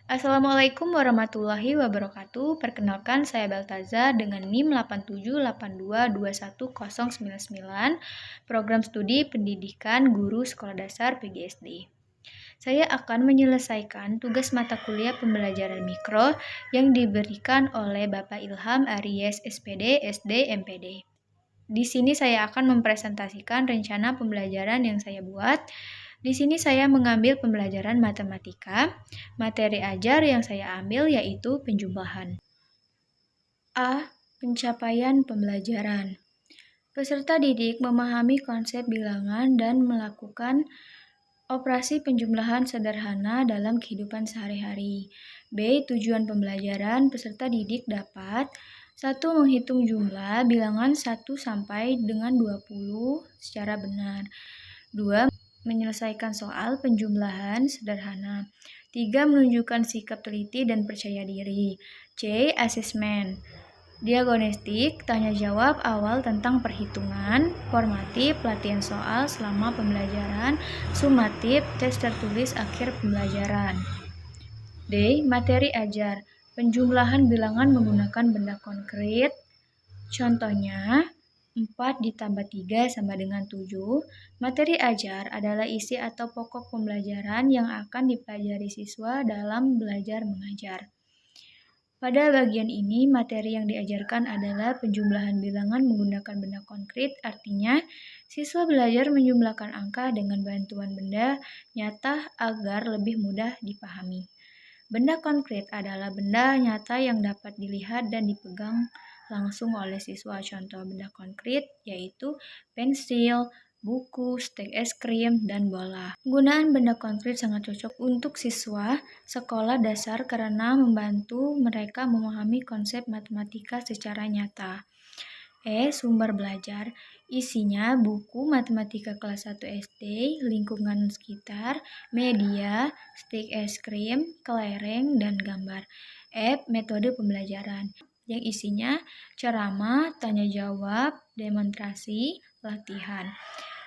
Assalamualaikum warahmatullahi wabarakatuh. Perkenalkan saya Baltaza dengan NIM 87822199, Program Studi Pendidikan Guru Sekolah Dasar PGSD. Saya akan menyelesaikan tugas mata kuliah pembelajaran mikro yang diberikan oleh Bapak Ilham Aries SPD SD MPD. Di sini saya akan mempresentasikan rencana pembelajaran yang saya buat. Di sini saya mengambil pembelajaran matematika. Materi ajar yang saya ambil yaitu penjumlahan. A. Pencapaian pembelajaran. Peserta didik memahami konsep bilangan dan melakukan operasi penjumlahan sederhana dalam kehidupan sehari-hari. B. Tujuan pembelajaran peserta didik dapat 1. Menghitung jumlah bilangan 1 sampai dengan 20 secara benar. 2. Menyelesaikan soal penjumlahan sederhana. 3. Menunjukkan sikap teliti dan percaya diri. C. Asesmen. Diagnostik, tanya jawab awal tentang perhitungan, formatif, latihan soal selama pembelajaran, sumatif, tes tertulis akhir pembelajaran. D. Materi ajar, penjumlahan bilangan menggunakan benda konkret. Contohnya, 4 ditambah 3 sama dengan 7. Materi ajar adalah isi atau pokok pembelajaran yang akan dipelajari siswa dalam belajar mengajar. Pada bagian ini, materi yang diajarkan adalah penjumlahan bilangan menggunakan benda konkret, artinya siswa belajar menjumlahkan angka dengan bantuan benda nyata agar lebih mudah dipahami. Benda konkret adalah benda nyata yang dapat dilihat dan dipegang langsung oleh siswa. Contoh benda konkret yaitu pensil, buku, stek es krim, dan bola. Penggunaan benda konkret sangat cocok untuk siswa sekolah dasar karena membantu mereka memahami konsep matematika secara nyata. Sumber belajar. Isinya buku matematika kelas 1 SD, lingkungan sekitar, media, stik es krim, kelereng, dan gambar. Metode pembelajaran. Yang isinya ceramah, tanya jawab, demonstrasi, latihan.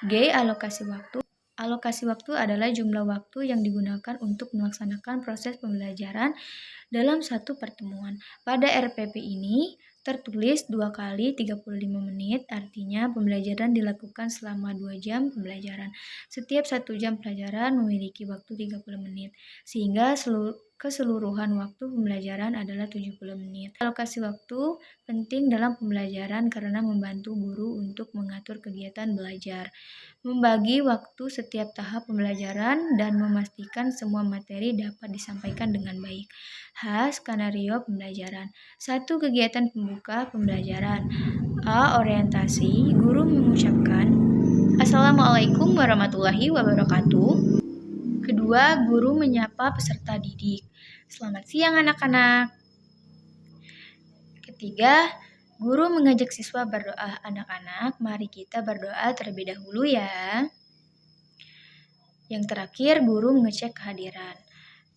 G. Alokasi waktu. Alokasi waktu adalah jumlah waktu yang digunakan untuk melaksanakan proses pembelajaran dalam satu pertemuan. Pada RPP ini tertulis 2 kali 35 menit, artinya pembelajaran dilakukan selama 2 jam pembelajaran. Setiap 1 jam pelajaran memiliki waktu 30 menit, sehingga keseluruhan waktu pembelajaran adalah 70 menit. Alokasi waktu penting dalam pembelajaran karena membantu guru untuk mengatur kegiatan belajar, membagi waktu setiap tahap pembelajaran, dan memastikan semua materi dapat disampaikan dengan baik. Skenario pembelajaran. 1. Kegiatan pembuka pembelajaran. A. Orientasi. Guru mengucapkan, "Assalamualaikum warahmatullahi wabarakatuh." Kedua, guru menyapa peserta didik, "Selamat siang anak-anak." Ketiga, guru mengajak siswa berdoa. "Anak-anak, mari kita berdoa terlebih dahulu ya." Yang terakhir, guru mengecek kehadiran.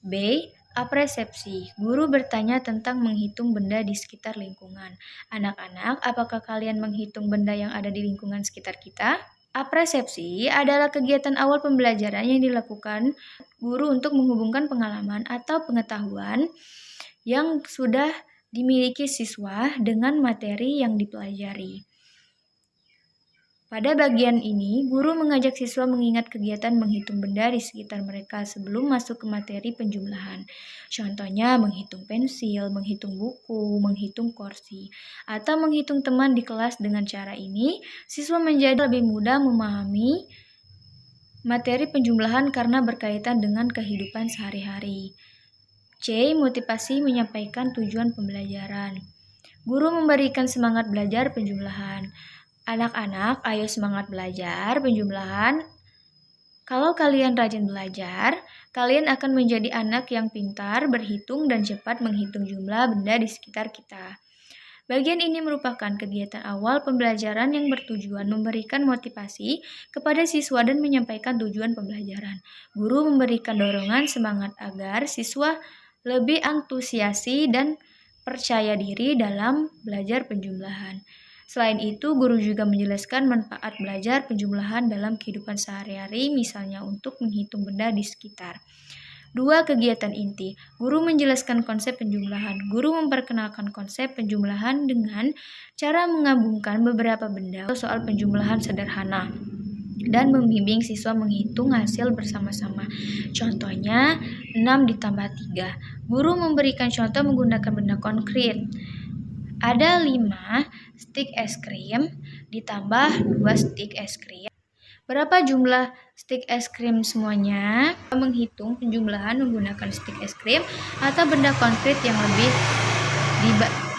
B. Apresepsi. Guru bertanya tentang menghitung benda di sekitar lingkungan. "Anak-anak, apakah kalian menghitung benda yang ada di lingkungan sekitar kita?" Apresepsi adalah kegiatan awal pembelajaran yang dilakukan guru untuk menghubungkan pengalaman atau pengetahuan yang sudah dimiliki siswa dengan materi yang dipelajari. Pada bagian ini, guru mengajak siswa mengingat kegiatan menghitung benda di sekitar mereka sebelum masuk ke materi penjumlahan. Contohnya, menghitung pensil, menghitung buku, menghitung kursi, atau menghitung teman di kelas. Dengan cara ini, siswa menjadi lebih mudah memahami materi penjumlahan karena berkaitan dengan kehidupan sehari-hari. C. Motivasi menyampaikan tujuan pembelajaran. Guru memberikan semangat belajar penjumlahan. "Anak-anak, ayo semangat belajar penjumlahan. Kalau kalian rajin belajar, kalian akan menjadi anak yang pintar, berhitung, dan cepat menghitung jumlah benda di sekitar kita." Bagian ini merupakan kegiatan awal pembelajaran yang bertujuan memberikan motivasi kepada siswa dan menyampaikan tujuan pembelajaran. Guru memberikan dorongan semangat agar siswa lebih antusiasi dan percaya diri dalam belajar penjumlahan. Selain itu, guru juga menjelaskan manfaat belajar penjumlahan dalam kehidupan sehari-hari, misalnya untuk menghitung benda di sekitar. 2. Kegiatan inti. Guru menjelaskan konsep penjumlahan. Guru memperkenalkan konsep penjumlahan dengan cara menggabungkan beberapa benda soal penjumlahan sederhana dan membimbing siswa menghitung hasil bersama-sama. Contohnya, 6 ditambah 3. Guru memberikan contoh menggunakan benda konkret. Ada 5 stik es krim ditambah 2 stik es krim. Berapa jumlah stik es krim semuanya? Menghitung penjumlahan menggunakan stik es krim atau benda konkret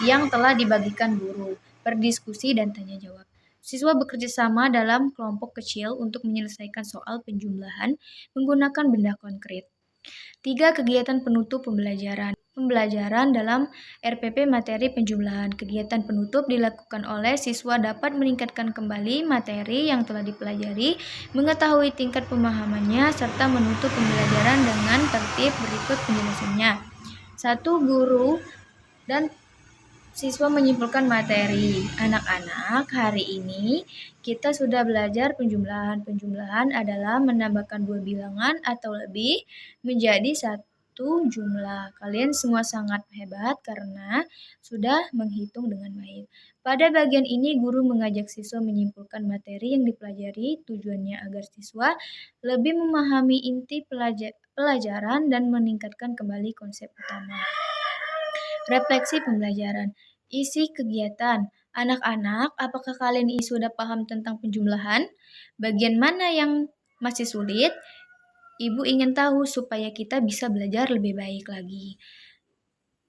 yang telah dibagikan guru. Berdiskusi dan tanya jawab. Siswa bekerja sama dalam kelompok kecil untuk menyelesaikan soal penjumlahan menggunakan benda konkret. 3. Kegiatan penutup pembelajaran. Pembelajaran dalam RPP materi penjumlahan. Kegiatan penutup dilakukan oleh siswa dapat meningkatkan kembali materi yang telah dipelajari, mengetahui tingkat pemahamannya, serta menutup pembelajaran dengan tertib berikut penjelasannya. 1. Guru dan siswa menyimpulkan materi. Anak-anak, hari ini kita sudah belajar penjumlahan. Penjumlahan adalah menambahkan 2 bilangan atau lebih menjadi satu jumlah. Kalian semua sangat hebat karena sudah menghitung dengan baik. Pada bagian ini, guru mengajak siswa menyimpulkan materi yang dipelajari. Tujuannya agar siswa lebih memahami inti pelajaran dan meningkatkan kembali konsep utama. Refleksi pembelajaran. Isi kegiatan. Anak-anak, apakah kalian ini sudah paham tentang penjumlahan? Bagian mana yang masih sulit? Ibu ingin tahu supaya kita bisa belajar lebih baik lagi.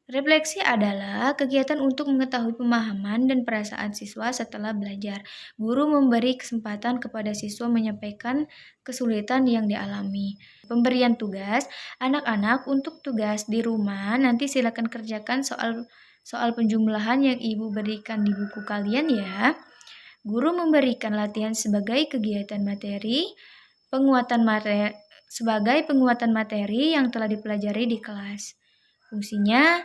Refleksi adalah kegiatan untuk mengetahui pemahaman dan perasaan siswa setelah belajar. Guru memberi kesempatan kepada siswa menyampaikan kesulitan yang dialami. Pemberian tugas, anak-anak untuk tugas di rumah nanti silakan kerjakan soal penjumlahan yang ibu berikan di buku kalian ya. Guru memberikan latihan sebagai kegiatan materi, sebagai penguatan materi yang telah dipelajari di kelas. Fungsinya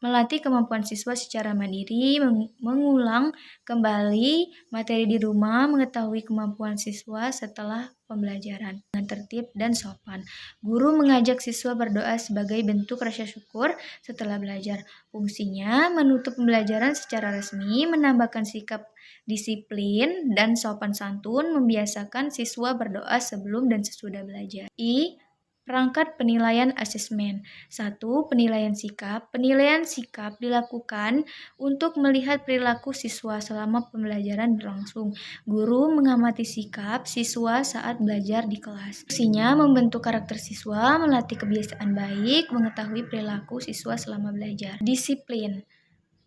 melatih kemampuan siswa secara mandiri, mengulang kembali materi di rumah, mengetahui kemampuan siswa setelah pembelajaran dengan tertib dan sopan. Guru mengajak siswa berdoa sebagai bentuk rasa syukur setelah belajar. Fungsinya menutup pembelajaran secara resmi, menambahkan sikap disiplin dan sopan santun, membiasakan siswa berdoa sebelum dan sesudah belajar. Perangkat penilaian asesmen. 1. Penilaian sikap. Penilaian sikap dilakukan untuk melihat perilaku siswa selama pembelajaran berlangsung. Guru mengamati sikap siswa saat belajar di kelas. Fungsinya membentuk karakter siswa, melatih kebiasaan baik, mengetahui perilaku siswa selama belajar. Disiplin.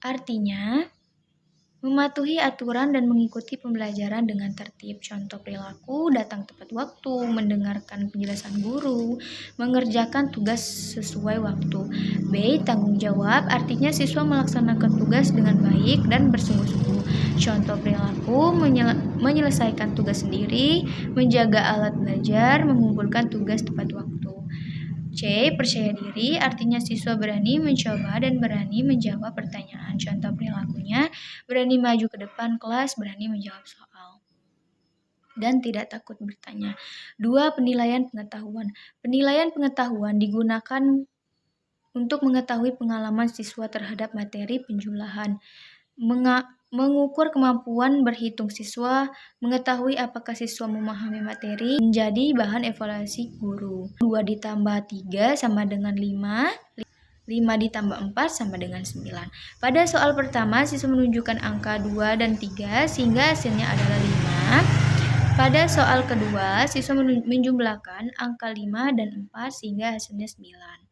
Artinya mematuhi aturan dan mengikuti pembelajaran dengan tertib. Contoh perilaku, datang tepat waktu, mendengarkan penjelasan guru, mengerjakan tugas sesuai waktu. B. Tanggung jawab, artinya siswa melaksanakan tugas dengan baik dan bersungguh-sungguh. Contoh perilaku, menyelesaikan tugas sendiri, menjaga alat belajar, mengumpulkan tugas tepat waktu. C. Percaya diri, artinya siswa berani mencoba dan berani menjawab pertanyaan. Contoh perilakunya, berani maju ke depan kelas, berani menjawab soal, dan tidak takut bertanya. 2. Penilaian pengetahuan. Penilaian pengetahuan digunakan untuk mengetahui pengalaman siswa terhadap materi penjumlahan, mengukur kemampuan berhitung siswa, mengetahui apakah siswa memahami materi, menjadi bahan evaluasi guru. 2 ditambah 3 sama dengan 5. 5 ditambah 4 sama dengan 9. Pada soal pertama, siswa menunjukkan angka 2 dan 3 sehingga hasilnya adalah 5. Pada soal kedua, siswa menjumlahkan angka 5 dan 4 sehingga hasilnya 9.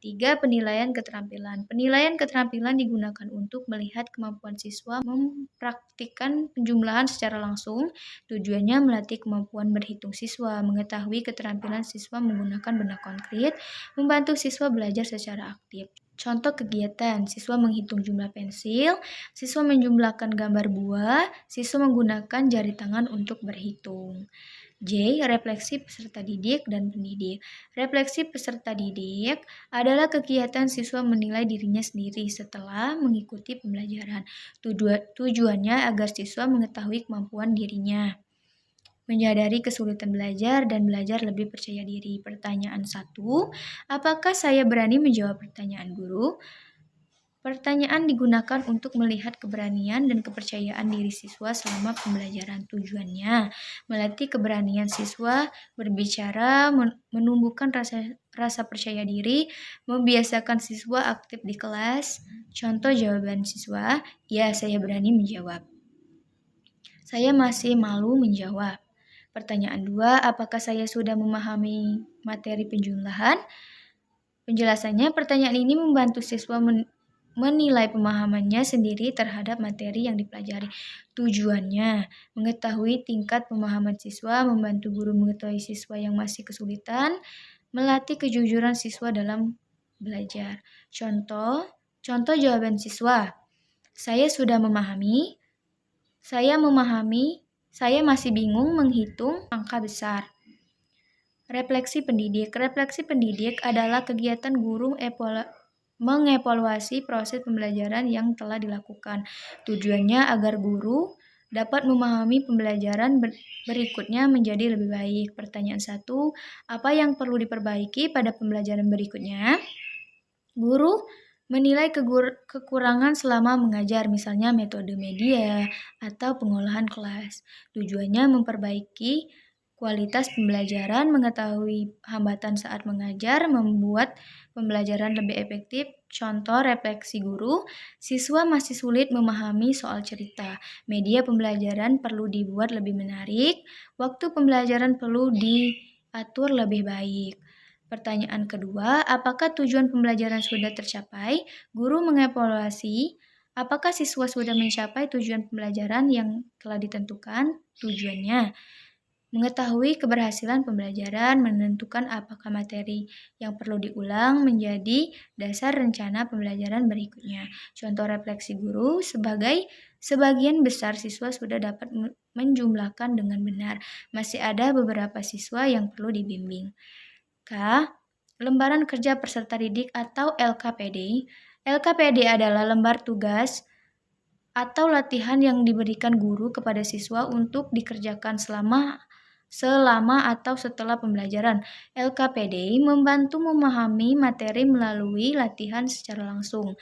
3. Penilaian keterampilan. Penilaian keterampilan digunakan untuk melihat kemampuan siswa mempraktikkan penjumlahan secara langsung. Tujuannya melatih kemampuan berhitung siswa, mengetahui keterampilan siswa menggunakan benda konkret, membantu siswa belajar secara aktif. Contoh kegiatan, siswa menghitung jumlah pensil, siswa menjumlahkan gambar buah, siswa menggunakan jari tangan untuk berhitung. J. Refleksi peserta didik dan pendidik. Refleksi peserta didik adalah kegiatan siswa menilai dirinya sendiri setelah mengikuti pembelajaran. Tujuannya agar siswa mengetahui kemampuan dirinya. menyadari kesulitan belajar dan belajar lebih percaya diri. Pertanyaan 1, apakah saya berani menjawab pertanyaan guru? Pertanyaan digunakan untuk melihat keberanian dan kepercayaan diri siswa selama pembelajaran. Tujuannya melatih keberanian siswa berbicara, menumbuhkan rasa percaya diri, membiasakan siswa aktif di kelas. Contoh jawaban siswa, ya saya berani menjawab. Saya masih malu menjawab. Pertanyaan 2, apakah saya sudah memahami materi penjumlahan? Penjelasannya, pertanyaan ini membantu siswa menilai pemahamannya sendiri terhadap materi yang dipelajari. Tujuannya, mengetahui tingkat pemahaman siswa, membantu guru mengetahui siswa yang masih kesulitan, melatih kejujuran siswa dalam belajar. Contoh jawaban siswa. Saya sudah memahami, saya masih bingung menghitung angka besar. Refleksi pendidik. Refleksi pendidik adalah kegiatan guru mengevaluasi proses pembelajaran yang telah dilakukan. Tujuannya agar guru dapat memahami pembelajaran berikutnya menjadi lebih baik. Pertanyaan 1, apa yang perlu diperbaiki pada pembelajaran berikutnya? Guru menilai kekurangan selama mengajar, misalnya metode media atau pengolahan kelas. Tujuannya memperbaiki kualitas pembelajaran, mengetahui hambatan saat mengajar, membuat pembelajaran lebih efektif. Contoh refleksi guru, siswa masih sulit memahami soal cerita. Media pembelajaran perlu dibuat lebih menarik, waktu pembelajaran perlu diatur lebih baik. Pertanyaan kedua, apakah tujuan pembelajaran sudah tercapai? Guru mengevaluasi apakah siswa sudah mencapai tujuan pembelajaran yang telah ditentukan. Tujuannya mengetahui keberhasilan pembelajaran, menentukan apakah materi yang perlu diulang menjadi dasar rencana pembelajaran berikutnya. Contoh refleksi guru, sebagian besar siswa sudah dapat menjumlahkan dengan benar. Masih ada beberapa siswa yang perlu dibimbing. K. Lembaran Kerja Peserta Didik atau LKPD. LKPD adalah lembar tugas atau latihan yang diberikan guru kepada siswa untuk dikerjakan selama atau setelah pembelajaran. LKPD membantu memahami materi melalui latihan secara langsung.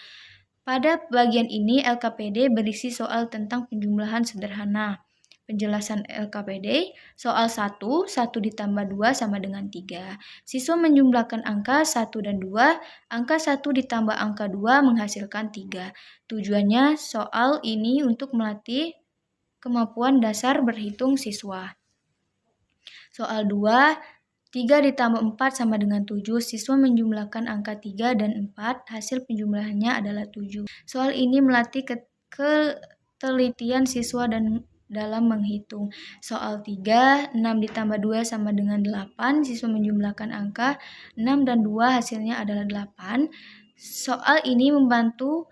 Pada bagian ini, LKPD berisi soal tentang penjumlahan sederhana. Penjelasan LKPD, soal 1 ditambah 2 sama dengan 3. Siswa menjumlahkan angka 1 dan 2, angka 1 ditambah angka 2 menghasilkan 3. Tujuannya soal ini untuk melatih kemampuan dasar berhitung siswa. Soal 2, 3 ditambah 4 sama dengan 7. Siswa menjumlahkan angka 3 dan 4, hasil penjumlahannya adalah 7. Soal ini melatih ketelitian siswa dalam menghitung. Soal 3, 6 ditambah 2 sama dengan 8. Siswa menjumlahkan angka 6 dan 2, hasilnya adalah 8. Soal ini membantu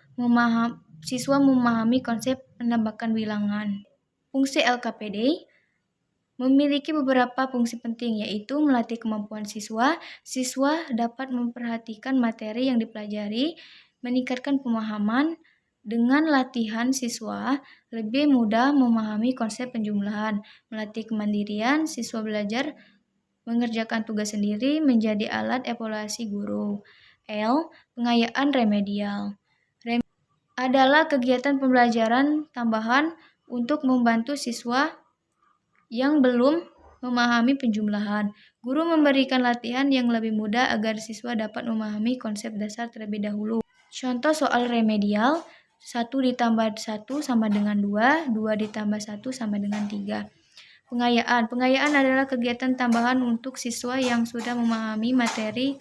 siswa memahami konsep penambahan bilangan. Fungsi LKPD memiliki beberapa fungsi penting, yaitu melatih kemampuan siswa. Siswa dapat memperhatikan materi yang dipelajari, meningkatkan pemahaman. Dengan latihan, siswa lebih mudah memahami konsep penjumlahan. Melatih kemandirian, siswa belajar mengerjakan tugas sendiri, menjadi alat evaluasi guru. L. Pengayaan remedial. Adalah kegiatan pembelajaran tambahan untuk membantu siswa yang belum memahami penjumlahan. Guru memberikan latihan yang lebih mudah agar siswa dapat memahami konsep dasar terlebih dahulu. Contoh soal remedial, 1 ditambah 1 sama dengan 2, 2 ditambah 1 sama dengan 3. Pengayaan adalah kegiatan tambahan untuk siswa yang sudah memahami materi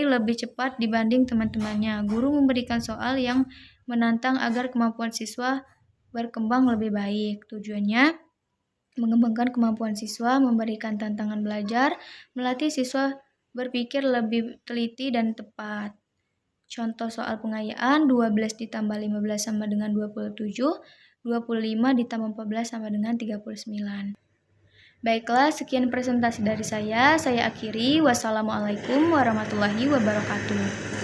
lebih cepat dibanding teman-temannya. Guru memberikan soal yang menantang agar kemampuan siswa berkembang lebih baik. Tujuannya mengembangkan kemampuan siswa, memberikan tantangan belajar, melatih siswa berpikir lebih teliti dan tepat. Contoh soal pengayaan, 12 ditambah 15 sama dengan 27, 25 ditambah 14 sama dengan 39. Baiklah, sekian presentasi dari saya akhiri. Wassalamualaikum warahmatullahi wabarakatuh.